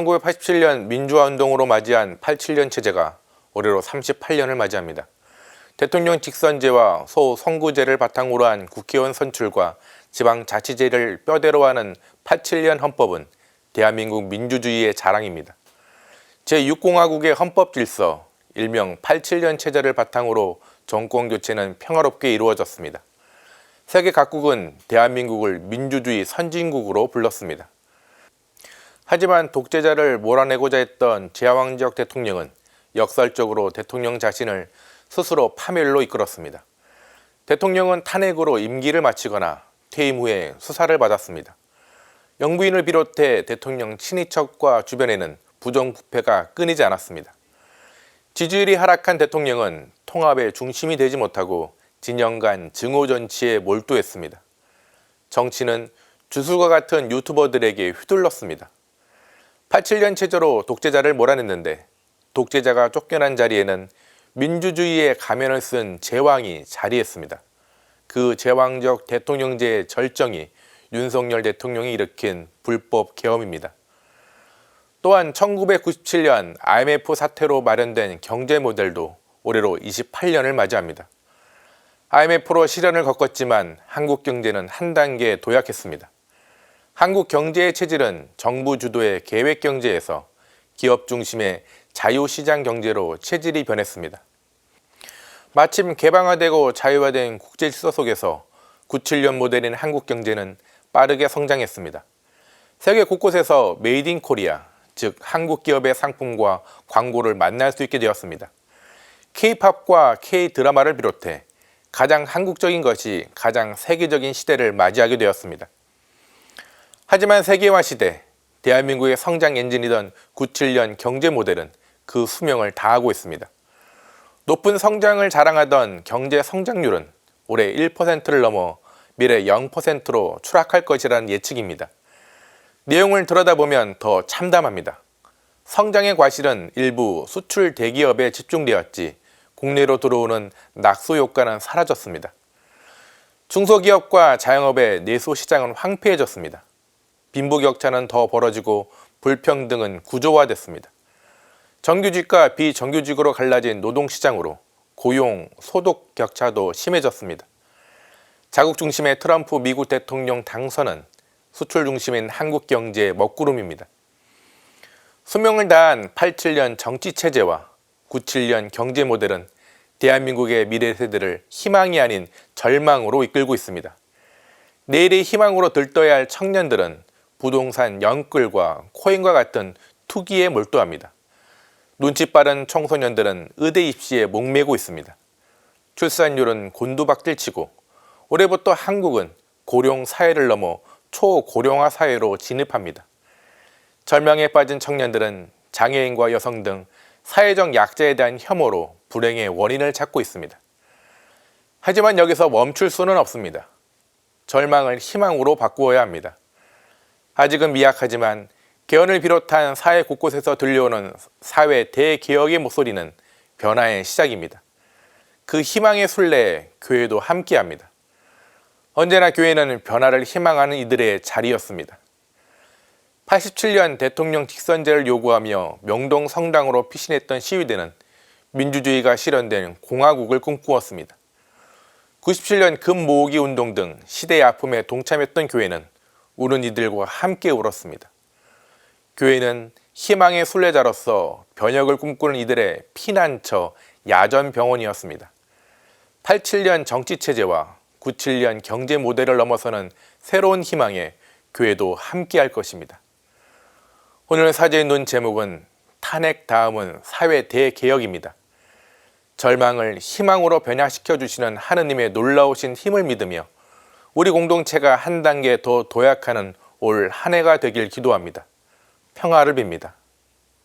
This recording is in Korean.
1987년 민주화운동으로 맞이한 87년 체제가 올해로 38년을 맞이합니다. 대통령 직선제와 소선거제를 바탕으로 한 국회의원 선출과 지방자치제를 뼈대로 하는 87년 헌법은 대한민국 민주주의의 자랑입니다. 제6공화국의 헌법질서, 일명 87년 체제를 바탕으로 정권교체는 평화롭게 이루어졌습니다. 세계 각국은 대한민국을 민주주의 선진국으로 불렀습니다. 하지만 독재자를 몰아내고자 했던 제왕적 대통령은 역설적으로 대통령 자신을 스스로 파멸로 이끌었습니다. 대통령은 탄핵으로 임기를 마치거나 퇴임 후에 수사를 받았습니다. 영부인을 비롯해 대통령 친인척과 주변에는 부정부패가 끊이지 않았습니다. 지지율이 하락한 대통령은 통합의 중심이 되지 못하고 진영 간 증오정치에 몰두했습니다. 정치는 주술과 같은 유튜버들에게 휘둘렀습니다. 87년 체제로 독재자를 몰아냈는데 독재자가 쫓겨난 자리에는 민주주의의 가면을 쓴 제왕이 자리했습니다. 그 제왕적 대통령제의 절정이 윤석열 대통령이 일으킨 불법 계엄입니다. 또한 1997년 IMF 사태로 마련된 경제 모델도 올해로 28년을 맞이합니다. IMF로 시련을 겪었지만 한국 경제는 한 단계 도약했습니다. 한국 경제의 체질은 정부 주도의 계획 경제에서 기업 중심의 자유시장 경제로 체질이 변했습니다. 마침 개방화되고 자유화된 국제 질서 속에서 97년 모델인 한국 경제는 빠르게 성장했습니다. 세계 곳곳에서 메이드 인 코리아, 즉 한국 기업의 상품과 광고를 만날 수 있게 되었습니다. K-팝과 K-드라마를 비롯해 가장 한국적인 것이 가장 세계적인 시대를 맞이하게 되었습니다. 하지만 세계화 시대, 대한민국의 성장 엔진이던 97년 경제 모델은 그 수명을 다하고 있습니다. 높은 성장을 자랑하던 경제 성장률은 올해 1%를 넘어 미래 0%로 추락할 것이라는 예측입니다. 내용을 들여다보면 더 참담합니다. 성장의 과실은 일부 수출 대기업에 집중되었지 국내로 들어오는 낙수 효과는 사라졌습니다. 중소기업과 자영업의 내수 시장은 황폐해졌습니다. 빈부격차는 더 벌어지고 불평등은 구조화됐습니다. 정규직과 비정규직으로 갈라진 노동시장으로 고용, 소득 격차도 심해졌습니다. 자국 중심의 트럼프 미국 대통령 당선은 수출 중심인 한국 경제의 먹구름입니다. 수명을 다한 87년 정치체제와 97년 경제 모델은 대한민국의 미래 세대를 희망이 아닌 절망으로 이끌고 있습니다. 내일의 희망으로 들떠야 할 청년들은 부동산 영끌과 코인과 같은 투기에 몰두합니다. 눈치 빠른 청소년들은 의대 입시에 목매고 있습니다. 출산율은 곤두박질치고 올해부터 한국은 고령 사회를 넘어 초고령화 사회로 진입합니다. 절망에 빠진 청년들은 장애인과 여성 등 사회적 약자에 대한 혐오로 불행의 원인을 찾고 있습니다. 하지만 여기서 멈출 수는 없습니다. 절망을 희망으로 바꾸어야 합니다. 아직은 미약하지만 개헌을 비롯한 사회 곳곳에서 들려오는 사회 대개혁의 목소리는 변화의 시작입니다. 그 희망의 순례에 교회도 함께합니다. 언제나 교회는 변화를 희망하는 이들의 자리였습니다. 87년 대통령 직선제를 요구하며 명동 성당으로 피신했던 시위대는 민주주의가 실현된 공화국을 꿈꾸었습니다. 97년 금 모으기 운동 등 시대의 아픔에 동참했던 교회는 우는 이들과 함께 울었습니다. 교회는 희망의 순례자로서 변혁을 꿈꾸는 이들의 피난처, 야전병원이었습니다. 87년 정치체제와 97년 경제 모델을 넘어서는 새로운 희망에 교회도 함께할 것입니다. 오늘 사제의 눈 제목은 탄핵 다음은 사회 대개혁입니다. 절망을 희망으로 변화시켜 주시는 하느님의 놀라우신 힘을 믿으며 우리 공동체가 한 단계 더 도약하는 올 한 해가 되길 기도합니다. 평화를 빕니다.